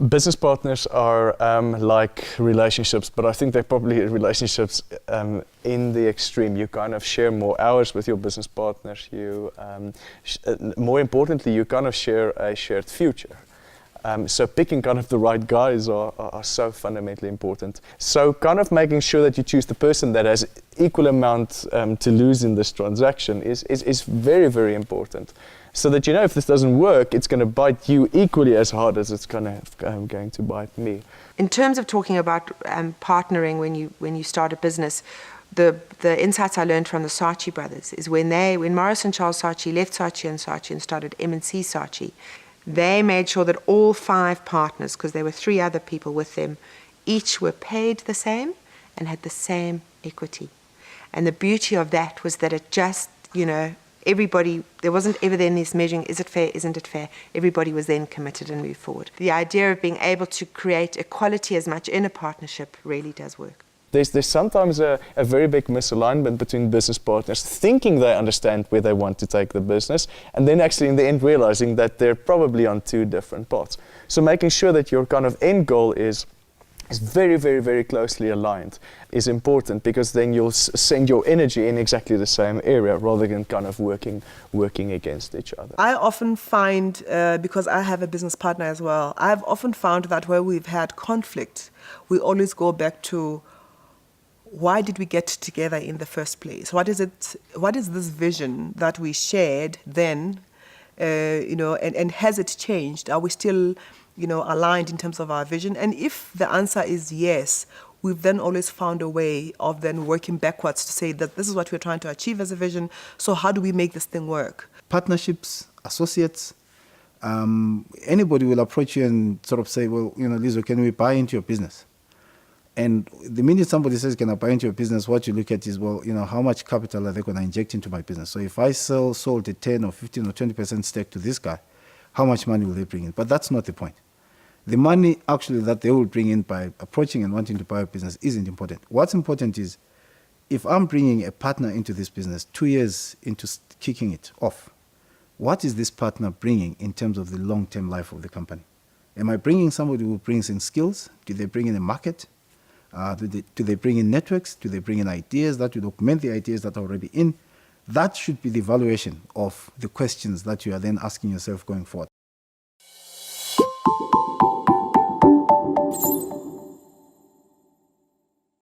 Business partners are like relationships, but I think they're probably relationships in the extreme. You kind of share more hours with your business partners. You, more importantly, you kind of share a shared future. So picking kind of the right guys are so fundamentally important. So kind of making sure that you choose the person that has equal amount to lose in this transaction is very, very important. So that you know if this doesn't work, it's going to bite you equally as hard as it's going to bite me. In terms of talking about partnering when you start a business, the insights I learned from the Saatchi brothers is when Maurice and Charles Saatchi left Saatchi and started M&C Saatchi, they made sure that all 5 partners, because there were 3 other people with them, each were paid the same and had the same equity. And the beauty of that was that it just, everybody, there wasn't ever then this measuring, is it fair, isn't it fair? Everybody was then committed and moved forward. The idea of being able to create equality as much in a partnership really does work. There's sometimes a very big misalignment between business partners thinking they understand where they want to take the business and then actually in the end realizing that they're probably on 2 different paths. So making sure that your kind of end goal is very, very, very closely aligned is important, because then you'll send your energy in exactly the same area rather than kind of working against each other. I often find, because I have a business partner as well, I've often found that where we've had conflict, we always go back to why did we get together in the first place? What is this vision that we shared then, and has it changed? Are we still, aligned in terms of our vision? And if the answer is yes, we've then always found a way of then working backwards to say that this is what we're trying to achieve as a vision, so how do we make this thing work? Partnerships, associates, anybody will approach you and sort of say, well, Lizo, can we buy into your business? And the minute somebody says, can I buy into your business, what you look at is, well, how much capital are they going to inject into my business? So if I sold a 10 or 15 or 20% stake to this guy, how much money will they bring in? But that's not the point. The money actually that they will bring in by approaching and wanting to buy a business isn't important. What's important is, if I'm bringing a partner into this business 2 years into kicking it off, what is this partner bringing in terms of the long-term life of the company? Am I bringing somebody who brings in skills? Do they bring in a market? Do they bring in networks? Do they bring in ideas that would augment the ideas that are already in? That should be the evaluation of the questions that you are then asking yourself going forward.